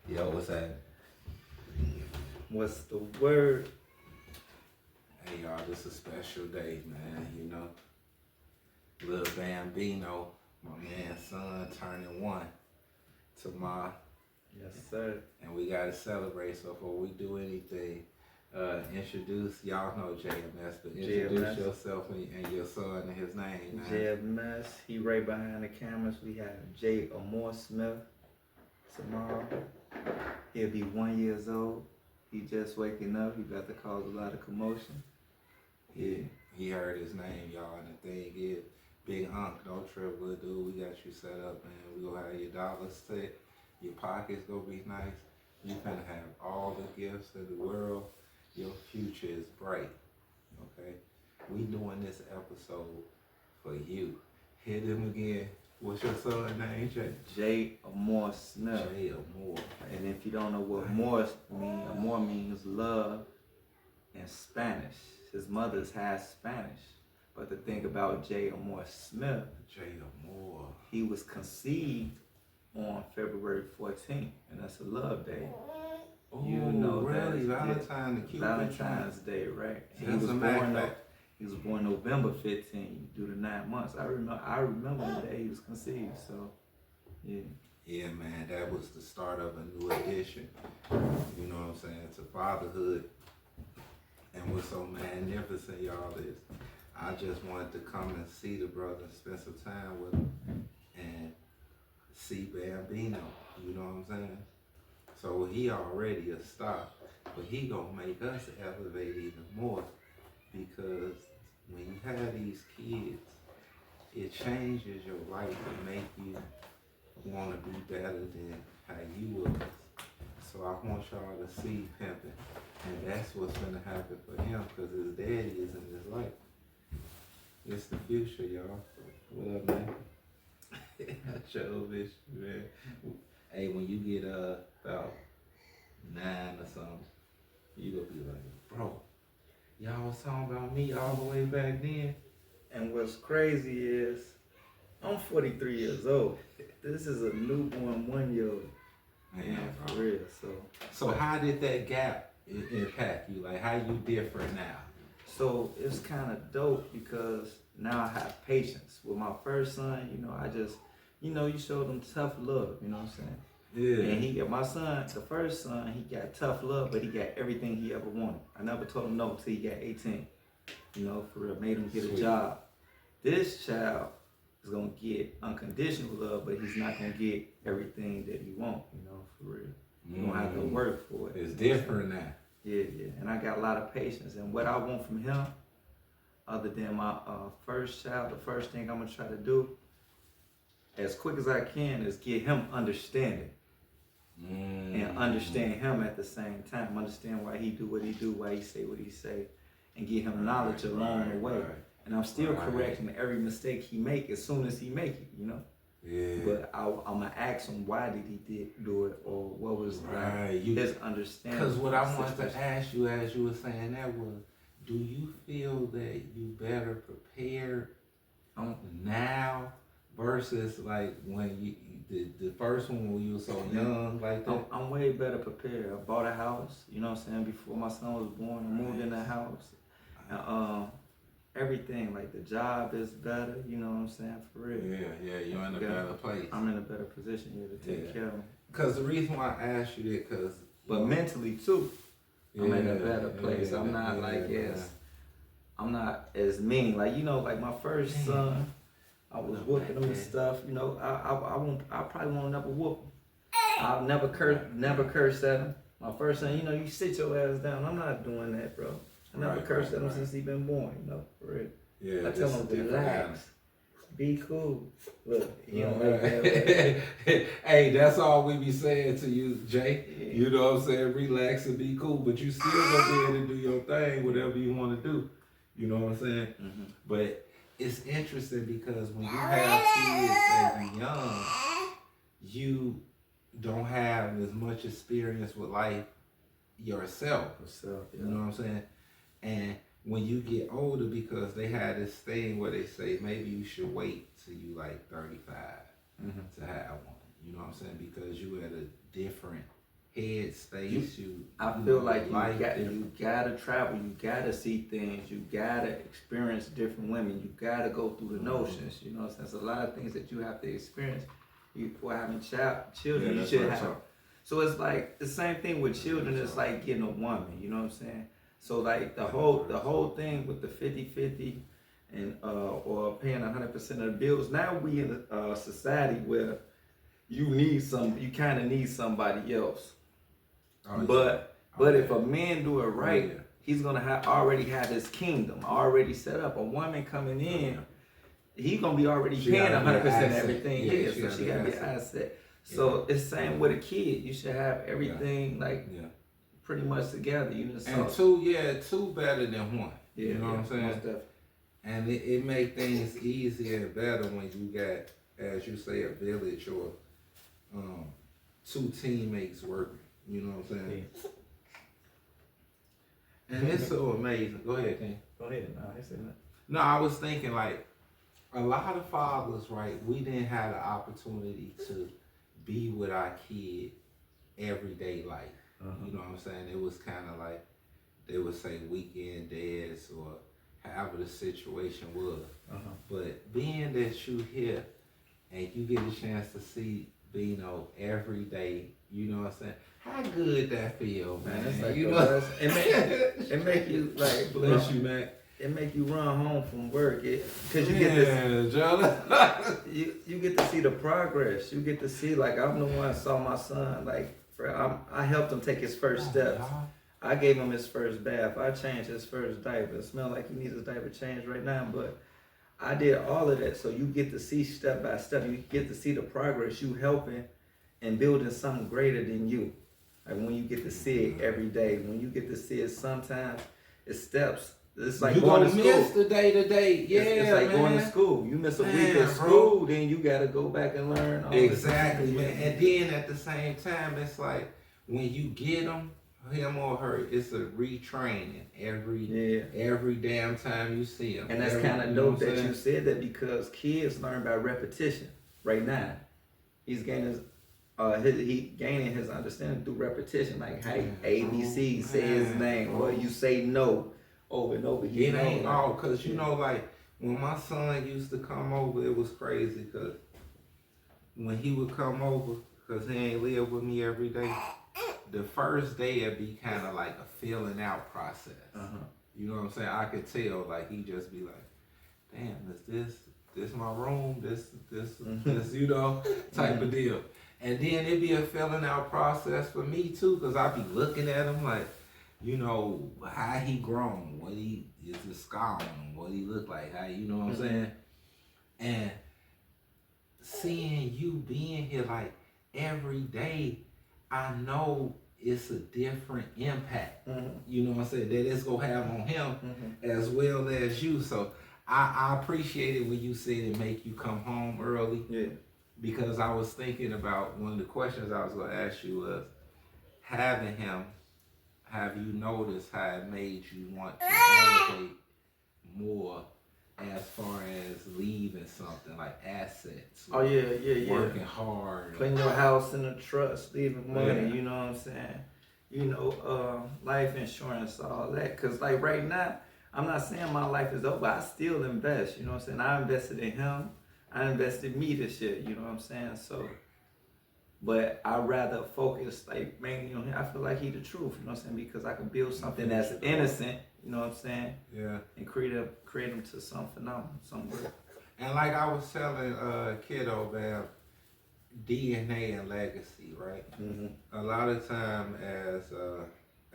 Yo, what's that? What's the word? Hey y'all, this is a special day, man. You know, little Bambino, my man's son, turning 1 tomorrow, Yes, sir. and we gotta celebrate. So before we do anything, introduce y'all know JMS, but introduce JMS. yourself and your son and his name, man. JMS. He right behind the cameras. We have J. Amore Smith tomorrow. He'll be 1 year old. He just waking up. He about to cause a lot of commotion. Yeah. He heard his name, y'all, and the thing is, Big Unc, no trip, little dude, we got you set up, man. We gonna have your dollars set, your pockets gonna be nice. You finna have all the gifts of the world. Your future is bright, okay? We doing this episode for you. Hit him again. What's your son's name, Jay? J. Amore Smith. Jay Amore. And if you don't know what Amore means love in Spanish. His mother's half Spanish. But the thing about J. Amore Smith, Jay Amore. he was conceived on February 14th, and that's a love day. Oh, You know really? that, Valentine's, the Cupid Valentine's Day, right? And That's a fact. he was born November 15th, due to 9 months. I remember the day he was conceived, so yeah. Yeah, man, that was the start of a new edition, you know what I'm saying, to fatherhood. And what's so magnificent, y'all, is I just wanted to come and see the brother and spend some time with him and see Bambino, you know what I'm saying? So he already a star, but he gonna make us elevate even more, because when you have these kids, it changes your life and make you want to be better than how you was. So I want y'all to see pimping, and that's what's gonna happen for him, because his daddy is in his life. It's the future, y'all. What up, man? Show bitch, man. Hey, when you get about 9 or something, you gonna be like, bro, y'all was talking about me all the way back then. And what's crazy is, I'm 43 years old. This is a newborn 1 year old. Man, For bro. real, So how did that gap impact you? Like, how you different now? So it's kind of dope because now I have patience. With my first son, I just, you show them tough love, you know what I'm saying? Yeah. And he got my son, the first son, he got tough love, but he got everything he ever wanted. I never told him no till he got 18. For real, made him get a job. This child is gonna get unconditional love, but he's not gonna get everything that he wants, for real. You're gonna have to work for it. It's different now. Yeah. And I got a lot of patience. And what I want from him, other than my first child, the first thing I'm gonna try to do, as quick as I can, is get him understanding. And understand him at the same time. Understand why he do what he do, why he say what he say, and get him knowledge along the way. Right. And I'm still correcting every mistake he make as soon as he make it, Yeah. But I'm gonna ask him why did he do it, or what was his understanding. Because what I wanted to ask you, as you were saying that, was, do you feel that you better prepared now versus like when you the first one when you were so young like that? I'm way better prepared. I bought a house, you know what I'm saying, before my son was born. I moved in that house. And, everything, like the job is better, you know what I'm saying, for real. Yeah, you're in a better place. I'm in a better position here to take care of him. Because the reason why I asked you that, but mentally too, I'm in a better place. I'm not I'm not as mean. Like, like my first son, I was whooping him and stuff. I probably won't never whoop him. I'll never curse at him. My first son, you sit your ass down. I'm not doing that, bro. I never cursed at him since he been born, for real. Yeah, I tell him relax, be cool. Look, he don't like that. Hey, that's all we be saying to you, Jay. Yeah. You know what I'm saying? Relax and be cool, but you still gonna be able to do your thing, whatever you want to do. You know what I'm saying? Mm-hmm. But it's interesting because when you have kids that you're young, you don't have as much experience with life yourself. You know what I'm saying? And when you get older, because they had this thing where they say maybe you should wait till you like 35 to have one. You know what I'm saying? Because you at a different head space. I feel like you gotta travel, you gotta see things, you gotta experience different women, you gotta go through the notions, you know what I'm saying? There's a lot of things that you have to experience before having children. You should have. So it's like the same thing with children. It's like getting a woman, you know what I'm saying? So like the whole thing with the 50-50 and or paying 100% of the bills. Now we in a society where you kind of need somebody else. But if a man do it right, he's gonna already have his kingdom already set up. A woman coming in, he's gonna be already paying 100% of everything. So she gotta be an asset. So it's the same with a kid. You should have everything pretty much together. You know, and two better than one. You know what I'm saying? And it make things easier and better when you got, as you say, a village or two teammates working. You know what I'm saying? And it's so amazing. Go ahead, King. Go ahead. No, I said that. No, I was thinking like a lot of fathers, right? We didn't have the opportunity to be with our kid everyday life. You know what I'm saying? It was kind of like they would say weekend dads or however the situation was. But being that you here and you get a chance to see Bino every day, you know what I'm saying? How good that feel, man. It's like, you know, it make you like, bless you, man. It make you run home from work, cause you get to you get to see the progress. You get to see, like, I'm the one that saw my son. Like, I helped him take his first steps. I gave him his first bath. I changed his first diaper. It smelled like he needs his diaper changed right now, but I did all of that. So you get to see step by step. You get to see the progress you helping and building something greater than you. Like when you get to see it every day. When you get to see it, sometimes it's steps. It's like going to school. You miss the day-to-day. It's like going to school. You miss a week of school, then you got to go back and learn. Exactly, man. And then at the same time, it's like when you get him or her, it's a retraining every damn time you see him. And that's kind of dope that you said that, because kids learn by repetition. Right now, he's gaining his understanding through repetition. Like, hey, ABC, say his name, or you say no over and over. It ain't all, because you know, like when my son used to come over, it was crazy, because when he would come over, because he ain't live with me every day, the first day it'd be kind of like a filling out process. You know what I'm saying? I could tell, like, he just be like, damn, is this my room? This you know, type of deal. And then it'd be a filling out process for me too, because I'd be looking at him like, you know, how he grown, what he is, his scar on him, what he look like, how, you know what I'm saying? And seeing you being here like every day, I know it's a different impact. You know what I'm saying? That it's gonna have on him as well as you. So I appreciate it when you said it make you come home early. Because I was thinking about one of the questions I was gonna ask you was, having him, have you noticed how it made you want to elevate more as far as leaving something like assets? Working hard. Putting your house in a trust, leaving money, you know what I'm saying? You know, life insurance, all that. Because like right now, I'm not saying my life is over. I still invest, you know what I'm saying? I invested in him. I invested in me this year, you know what I'm saying? So, but I rather focus like mainly on him. I feel like he the truth, you know what I'm saying? Because I can build something that's innocent, you know what I'm saying? And create him to some phenomenal, something good. And like I was telling Kiddo about DNA and legacy, right? A lot of time as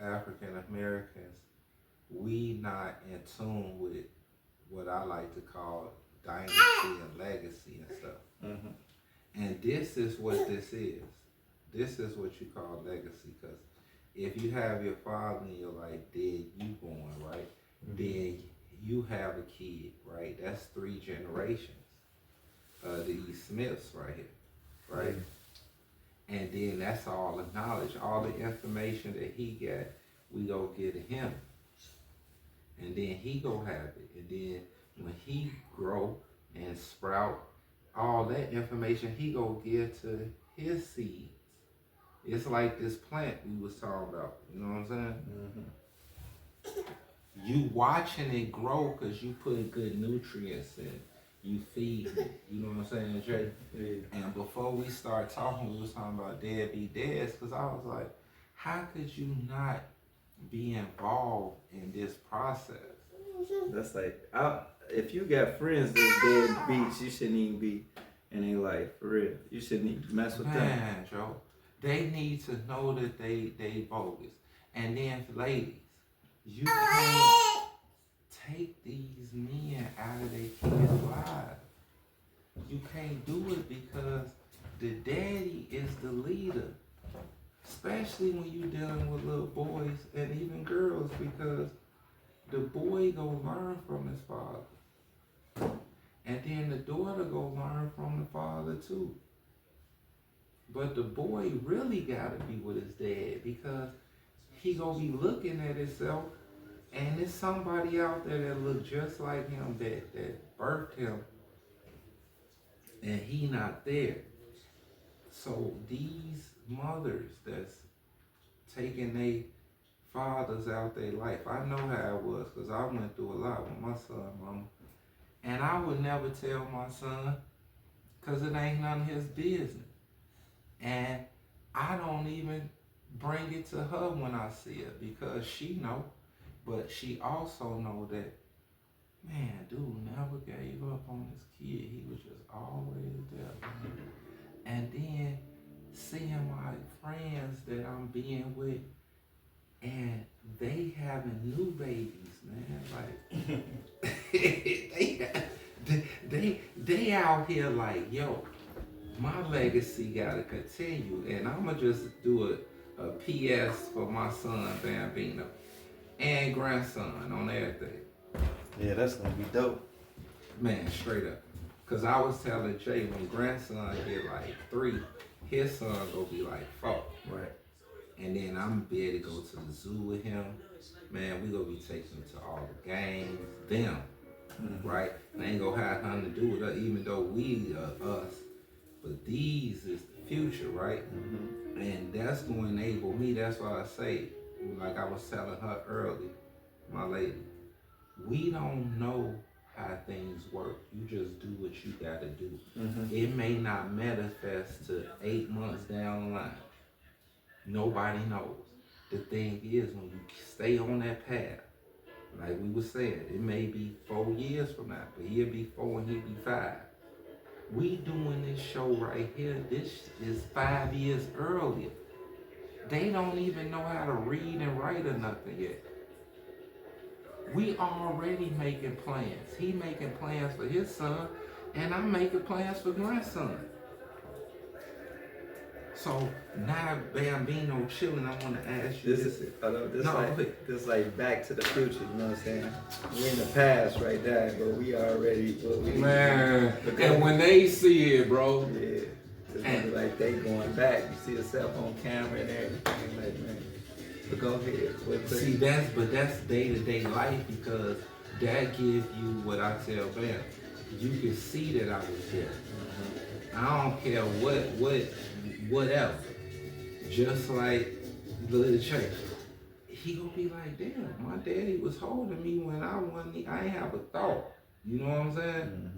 African Americans, we not in tune with what I like to call dynasty and legacy and stuff. And this is what this is. This is what you call legacy, because if you have your father in your life, then you born, right? Then you have a kid, right? That's 3 generations. These Smiths right here, right? And then that's all the knowledge, all the information that he got, we go get to him. And then he go have it. And then when he grow and sprout all that information he go give to his seeds. It's like this plant we was talking about. You know what I'm saying? You watching it grow because you put good nutrients in. You feed it. You know what I'm saying, Jay? Yeah. And before we start talking, we was talking about deadbeat dads, because I was like, how could you not be involved in this process? That's like, if you got friends that's deadbeats, you shouldn't even be in their life, for real. You shouldn't even mess with them. Man, Joe, they need to know that they bogus. And then, ladies, you can't take these men out of their kids' lives. You can't do it because the daddy is the leader. Especially when you're dealing with little boys and even girls, because the boy go learn from his father. And then the daughter go learn from the father too. But the boy really gotta be with his dad, because he gonna be looking at himself, and there's somebody out there that look just like him, that birthed him, and he not there. So these mothers that's taking their fathers out their life, I know how it was, because I went through a lot with my son, mama. And I would never tell my son, because it ain't none of his business. And I don't even bring it to her when I see her, because she know. But she also know that, man, dude never gave up on his kid. He was just always there. And then seeing my friends that I'm being with, and they having new babies, man. Like they out here like, yo, my legacy gotta continue, and I'ma just do a PS for my son Bambino and grandson on everything. Yeah, that's gonna be dope. Man, straight up. Cause I was telling Jay, when grandson get like 3, his son gonna be like 4. Right. And then I'm be able to go to the zoo with him. Man, we gonna be taking him to all the games, them, right? And I ain't gonna have nothing to do with us, even though we are us. But these is the future, right? And that's gonna enable me. That's why I say, like I was telling her early, my lady, we don't know how things work. You just do what you gotta do. It may not manifest to 8 months down the line. Nobody knows. The thing is, when you stay on that path, like we were saying, it may be 4 years from now, but he'll be 4 and he'll be 5. We doing this show right here, this is 5 years earlier. They don't even know how to read and write or nothing yet. We already making plans. He making plans for his son, and I'm making plans for grandson. So now Bambino chilling, I want to ask you this like Back to the Future, you know what I'm saying? We're in the past right there, but we already man. And when they see it, bro, yeah, it's gonna be like they going back. You see yourself on camera and everything, like, man. But go ahead. See, that's day-to-day life, because that gives you what I tell Bam. You can see that I was there. I don't care whatever. Just like Little Church. He gonna be like, damn, my daddy was holding me when I ain't have a thought. You know what I'm saying?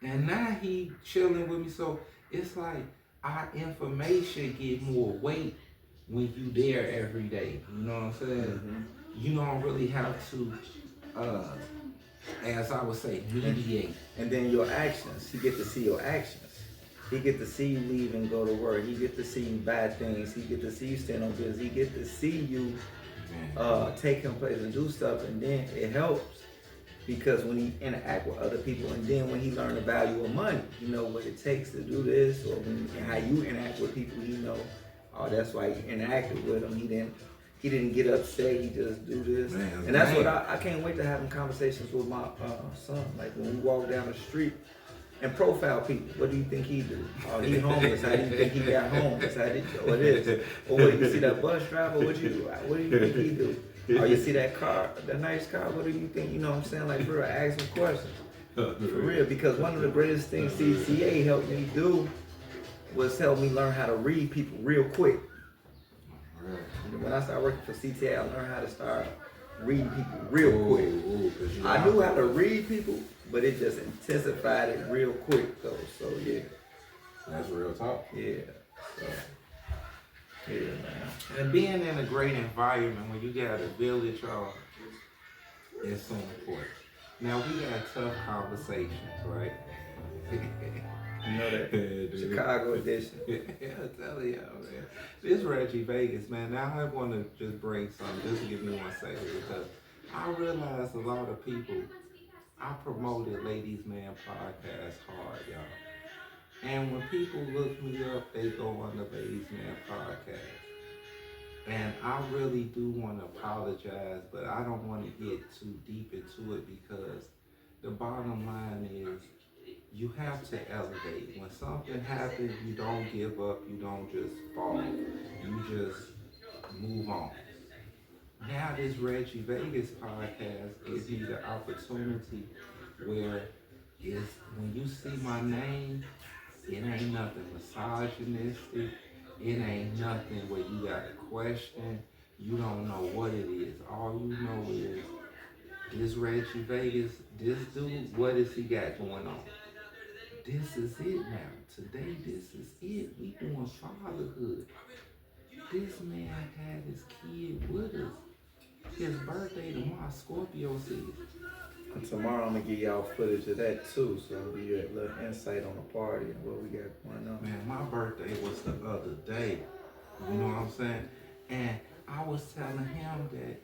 And now he chilling with me. So it's like our information get more weight when you there every day. You know what I'm saying? You don't really have to, as I would say, mediate. And then your actions, you get to see your actions. He get to see you leave and go to work. He get to see you buy things. He get to see you stand on business. He get to see you take him places and do stuff. And then it helps, because when he interact with other people, and then when he learn the value of money, you know what it takes to do this, or and how you interact with people, you know, oh, that's why he interacted with him. He didn't get upset. He just do this. And that's what I can't wait to having conversations with my son. Like when we walk down the street and profile people. What do you think he do? Oh, he homeless. How do you think he got homeless? How did you, or this? Or what, you see that bus driver? What do you think he do? Oh, you see that car, that nice car? What do you think? You know what I'm saying? Like, bro, ask him questions. For real, because one of the greatest things CCA helped me do was help me learn how to read people real quick. When I started working for CTA, I learned how to start reading people real quick. I knew how to read people, but it just intensified it real quick though. So yeah. That's real talk. Yeah. So, yeah, man. And being in a great environment when you got a village, y'all, is so important. Now we got tough conversations, right? You know that Chicago edition. Yeah, I tell y'all, man. This Reggie Vegas, man. Now I want to just bring something. Just give me 1 second because I realized a lot of people. I promoted Ladies Man podcast hard, y'all. And when people look me up, they go on the Ladies Man podcast. And I really do want to apologize, but I don't want to get too deep into it because the bottom line is you have to elevate. When something happens, you don't give up, you don't just fall. You just move on. Now this Reggie Vegas podcast gives me the opportunity where it's, when you see my name, it ain't nothing misogynistic. It ain't nothing where you got a question. You don't know what it is. All you know is this Reggie Vegas, this dude, what does he got going on? This is it now. Today, this is it. We doing fatherhood. This man had his kid with us. His birthday tomorrow, Scorpio season. And tomorrow I'm gonna give y'all footage of that too, so I'll give you a little insight on the party and what we got going on. Man, my birthday was the other day. You know what I'm saying? And I was telling him that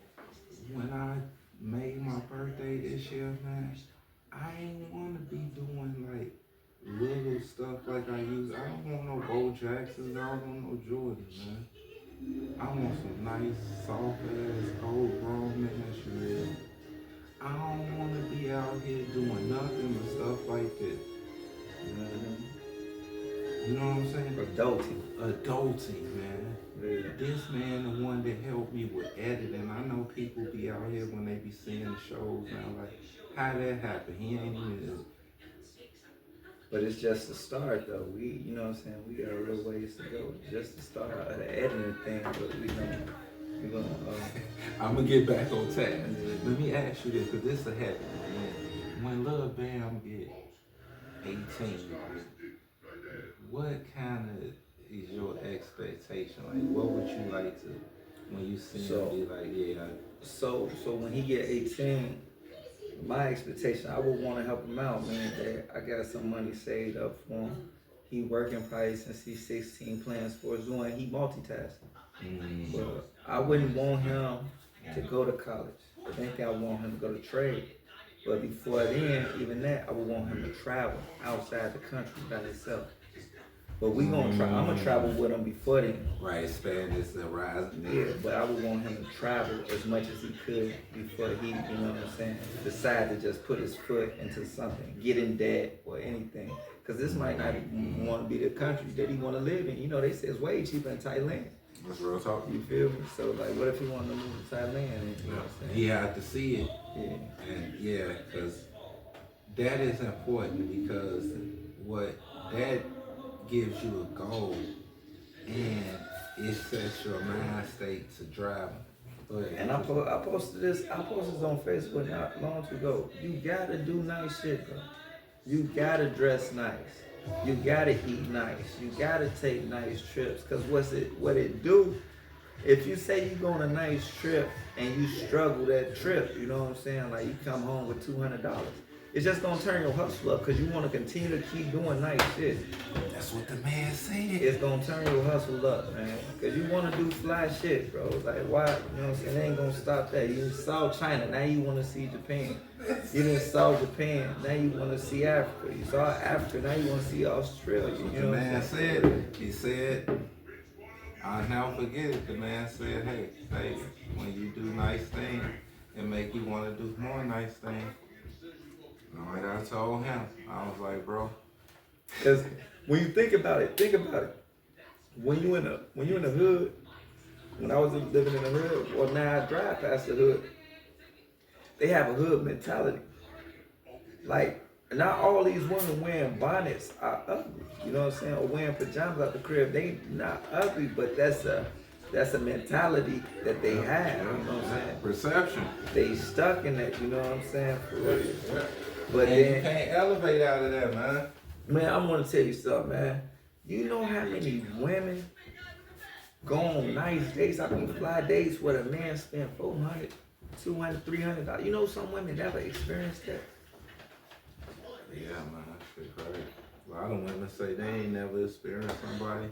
when I made my birthday this year, man, I ain't wanna be doing like little stuff like I used. I don't want no Bo Jacksons, I don't want no Jordans, man. I want some nice, soft ass, old grown man shit. I don't want to be out here doing nothing but stuff like this. You know what I'm saying? Adulting, man. Yeah. This man, the one that helped me with editing. I know people be out here when they be seeing the shows now, like, how that happen? He ain't even. But it's just the start though. We, you know what I'm saying? We got a real ways to go. Just the start of the editing thing, but we're gonna I'm gonna get back on task. Let me ask you this, because this is a heavy one. When Lil Bam get 18, what kind of is your expectation? Like, what would you like to, when you see him be like, yeah. So when he get 18, my expectation, I would want to help him out, man. That I got some money saved up for him. He working probably since he's 16, playing sports, doing, he multitasking. But I wouldn't want him to go to college. I think I want him to go to trade. But before then, even that, I would want him to travel outside the country by himself. But we gonna try. I'm gonna travel with him before then. Right, expand this horizon. Yeah, but I would want him to travel as much as he could before he, you know what I'm saying, decide to just put his foot into something, get in debt or anything. Because this might not want to be the country that he want to live in. You know, they say it's way cheaper in Thailand. That's real talk. You feel me? So, like, what if he wanted to move to Thailand? And, you know what I'm saying? He had to see it. Yeah. And yeah, because that is important, because what that gives you a goal and it sets your mind state to drive. And I posted this on Facebook not long ago. You gotta do nice shit, bro. You gotta dress nice. You gotta eat nice. You gotta take nice trips. Cause what it do, if you say you go on a nice trip and you struggle that trip, you know what I'm saying? Like you come home with $200. It's just gonna turn your hustle up because you want to continue to keep doing nice shit. That's what the man said. It's gonna turn your hustle up, man. Because you want to do fly shit, bro. Like, why? You know what I'm saying? They ain't gonna stop that. You saw China, now you want to see Japan. You didn't saw Japan, now you want to see Africa. You saw Africa, now you want to see Australia. You know the man said, he said, I'll never forget it. The man said, hey, when you do nice things, it make you want to do more nice things. Like I told him, I was like, bro. Because when you think about it. When you in the hood, when I was living in the hood, or now I drive past the hood, they have a hood mentality. Like not all these women wearing bonnets are ugly. You know what I'm saying? Or wearing pajamas out the crib. They not ugly, but that's a mentality that they have. You know what I'm saying? Perception. They stuck in that. You know what I'm saying? For real. Yeah. But And then, you can't elevate out of that, man. man, I'm gonna tell you something, man. You know how many women go on nice dates, I mean fly dates, where a man spent $400, $200, $300. You know some women never experienced that. Yeah, man, shit crazy. A lot of women say they ain't never experienced somebody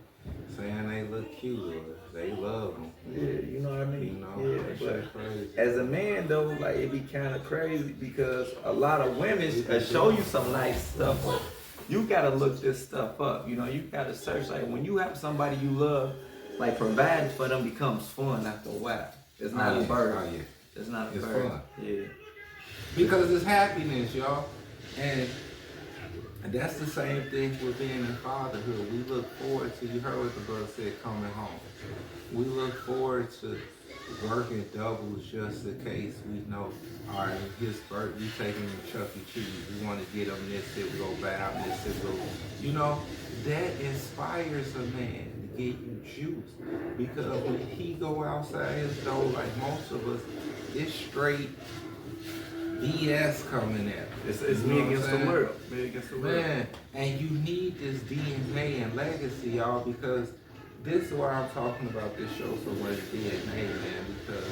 saying they look cute or they love them. Yeah, you know what I mean? You know, Yeah, that but shit crazy. as a man though, like it be kind of crazy because a lot of women show you some nice stuff, but you gotta look this stuff up. You know, you gotta search. Like when you have somebody you love, like providing for them becomes fun after a while. It's not a burden. Oh, yeah. It's not a It's burden. fun. Yeah. Because it's happiness, y'all. And that's the same thing with being in fatherhood. We look forward to, you heard what the brother said, coming home. We look forward to working doubles just in case we know, all right, his birthday, we take him to Chuck E. Cheese. We want to get him this, we go buy him this, go. You know, that inspires a man to get you juice. Because when he go outside his door, like most of us, it's straight BS coming at. It's me against the world. Me against the world. Man, and you need this DNA and legacy, y'all, because this is why I'm talking about this show so much, DNA, man, because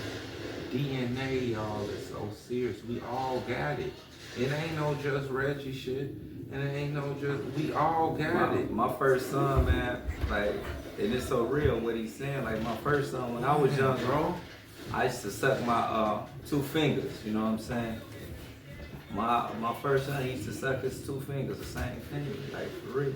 DNA, y'all, is so serious. We all got it. It ain't no just Reggie shit, and it ain't no just, we all got it. My first son, man, like, and it's so real what he's saying. Like my first son, when I was young, bro, I used to suck my 2 fingers. You know what I'm saying? My first son, he used to suck his 2 fingers, the same thing, like for real.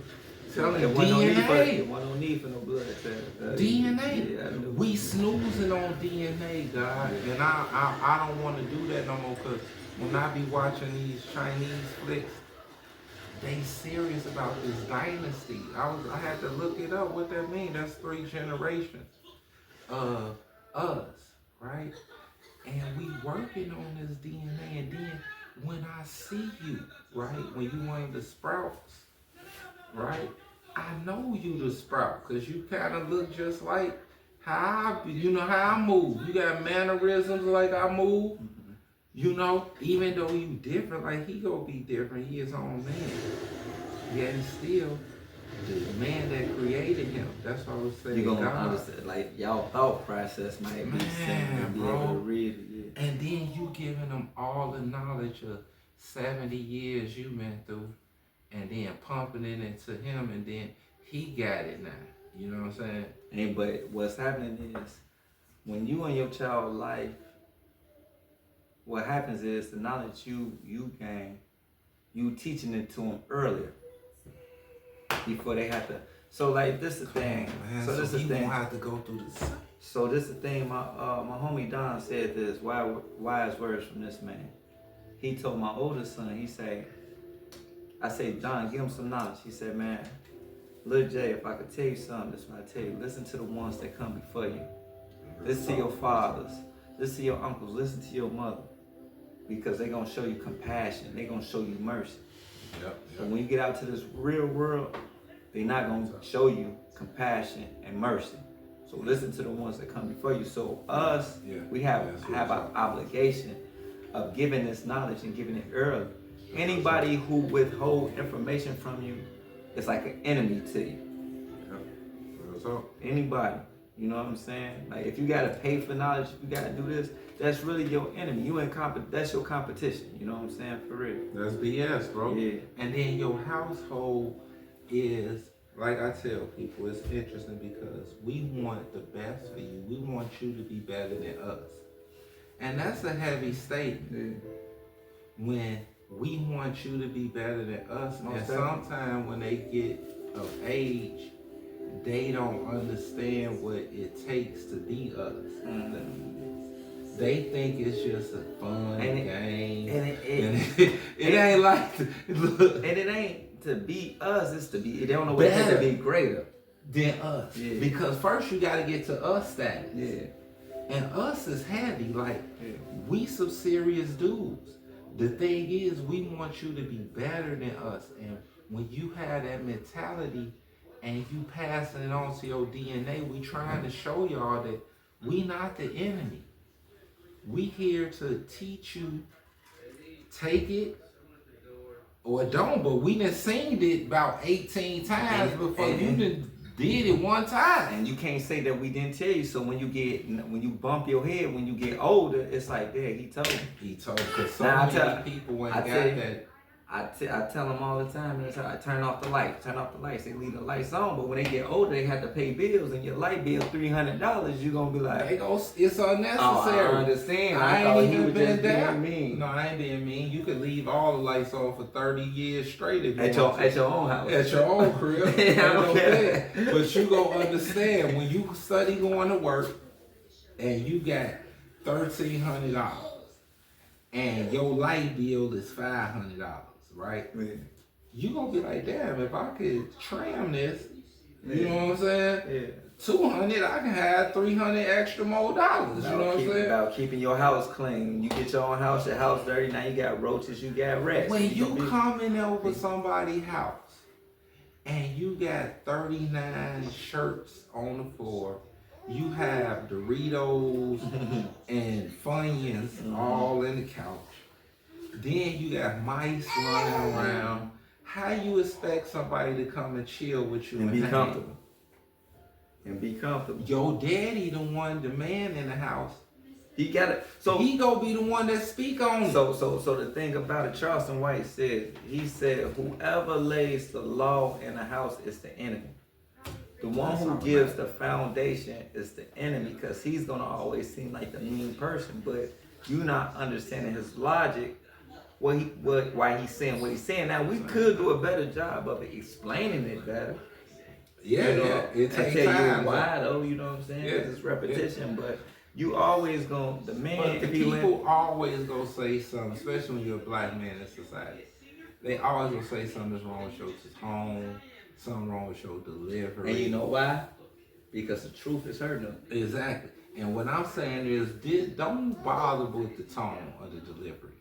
Tell him It wasn't DNA. no need for no blood test. DNA. Yeah, I knew. We snoozing on DNA, God, and I don't want to do that no more. Cause when I be watching these Chinese flicks, they serious about this dynasty. I had to look it up. What that mean? That's 3 generations of us, right? And we working on this DNA, and then when I see you, right, when you one of the sprouts, right, I know you the sprout, cause you kind of look just like how you know how I move. You got mannerisms like I move. You know, even though you different, like he gonna be different. He his own man. Yet still the man that created him. That's what I was saying. You gonna God. understand, like y'all thought process might be same and be able to read it. Yeah. And then you giving them all the knowledge of 70 years you went through, and then pumping it into him, and then he got it now. You know what I'm saying? And but what's happening is when you in your child's life, what happens is the knowledge you gain, you teaching it to them earlier before they have to. So like this is the thing. Man, so this is he the thing. won't have to go through the same. So this is the thing. My homie Don said this wise words from this man. He told my oldest son. He said, I say, Don, give him some knowledge. He said, man, Lil J, if I could tell you something, this is what I tell you. Listen to the ones that come before you. Listen to your fathers. Listen to your uncles. Listen to your mother. Because they're going to show you compassion. They're going to show you mercy. Yep. But when you get out to this real world, they're not going to show you compassion and mercy. So listen to the ones that come before you. So us, we have an obligation of giving this knowledge and giving it early. Anybody who withhold information from you is like an enemy to you. Anybody, you know what I'm saying? Like if you gotta pay for knowledge, if you gotta do this, that's really your enemy. You in that's your competition. You know what I'm saying? For real. That's BS, bro. Yeah. And then your household is, like I tell people, it's interesting because we want the best for you. We want you to be better than us. And that's a heavy statement. When we want you to be better than us, and sometimes when they get of age, they don't understand what it takes to be us. Mm-hmm. They think it's just a fun game. It ain't like, look. And it ain't to be us, it's to be, they don't know what it is to be greater than us. Yeah. Because first you gotta get to us status. Yeah. And us is heavy, like we some serious dudes. The thing is, we want you to be better than us. And when you have that mentality and you passing it on to your DNA, we trying to show y'all that we not the enemy. We here to teach you, take it or don't, but we done seen it about 18 times before you done did it one time. And you can't say that we didn't tell you. So when you bump your head, when you get older, it's like, yeah, he told me. He told, because so many people ain't got that. I tell them all the time, I turn off the lights. They leave the lights on, but when they get older, they have to pay bills, and your light bill $300. You're gonna be like, it's unnecessary. Oh, I understand. I ain't even been there. Mean. No, I ain't being mean. You could leave all the lights on for 30 years straight if you at your own house, at your own crib. I don't care. But you gonna understand when you study going to work, and you got $1,300, and your light bill is $500. Right? Yeah. You gonna be like, damn, if I could trim this, you know what I'm saying? Yeah. 200, I can have 300 extra more dollars. You know what I'm saying? About keeping your house clean. You get your own house, your house dirty, now you got roaches, you got rats. When you coming over somebody's house and you got 39 shirts on the floor, you have Doritos and Funyuns all in the couch. Then you got mice running around. How you expect somebody to come and chill with you and be comfortable? And be comfortable. Your daddy, the one, the man in the house. He got it. So he gonna be the one that speak on it. So the thing about it, Charleston White said, he said, whoever lays the law in the house is the enemy. The one who gives the foundation is the enemy, because he's gonna always seem like the mean person, but you not understanding his logic. Why he's saying what he's saying. Now we could do a better job of explaining it better. Yeah, you know, yeah. It takes time. You why though, you know what I'm saying? Yeah. It's repetition, but you always gonna But the people always gonna say something, especially when you're a black man in society. They always gonna say something's wrong with your tone, something wrong with your delivery. And you know why? Because the truth is hurting them. Exactly. And what I'm saying is, don't bother with the tone or the delivery.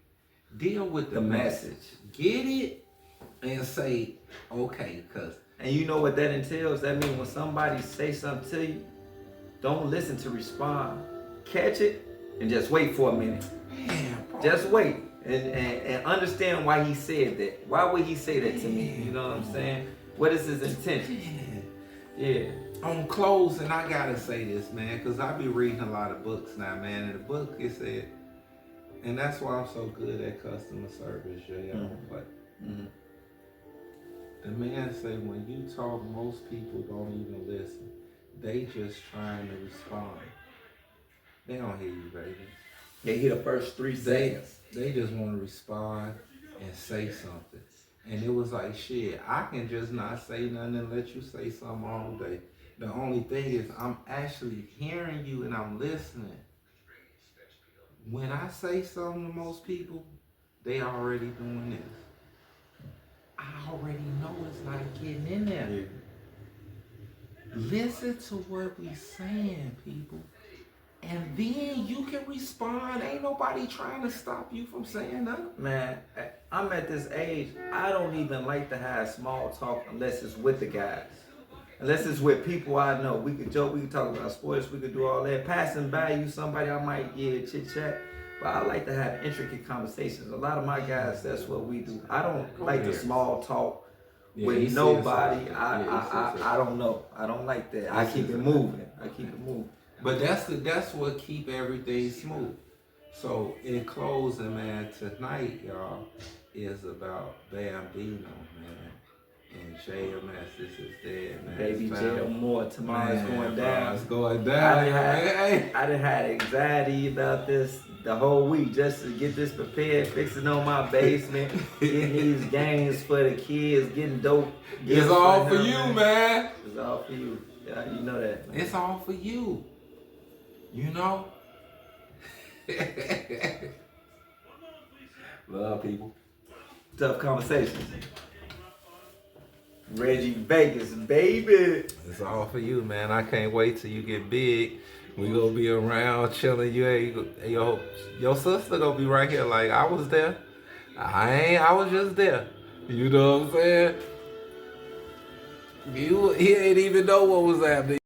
Deal with the message. Get it and say, okay, because. And you know what that entails? That means when somebody say something to you, don't listen to respond. Catch it and just wait for a minute. Man, bro. Just wait and understand why he said that. Why would he say that to me? You know what I'm saying? What is his intention? Yeah. On closing, I gotta say this, man, because I be reading a lot of books now, man. In the book, it said, and that's why I'm so good at customer service, JL. But the man say, when you talk, most people don't even listen. They just trying to respond. They don't hear you, baby. They hear the first 3 seconds. They just want to respond and say something. And it was like, shit, I can just not say nothing and let you say something all day. The only thing is, I'm actually hearing you and I'm listening. When I say something to most people, they already doing this. I already know it's not getting in there. Yeah. Listen to what we saying, people. And then you can respond. Ain't nobody trying to stop you from saying nothing. Man, I'm at this age, I don't even like to have small talk unless it's with the guys. Unless it's with people I know. We could joke, we could talk about sports, we could do all that. Passing by you, somebody I might chit chat. But I like to have intricate conversations. A lot of my guys, that's what we do. I don't like the small talk with nobody. I don't know. I don't like that. I keep it moving. But that's what keep everything smooth. So in closing, man, tonight, y'all, is about Bambino, man. And JMS, this is dead, man. Baby J Moore, tomorrow's going down. It's going down. I done had anxiety about this the whole week just to get this prepared, fixing on my basement, getting these games for the kids, getting dope. It's all for you, man. It's all for you. Yeah, you know that, man. It's all for you. You know? Love, people. Tough conversations. Reggie Vegas, baby. It's all for you, man. I can't wait till you get big. We gonna be around chilling. Your sister gonna be right here like I was there. I was just there. You know what I'm saying? He ain't even know what was happening.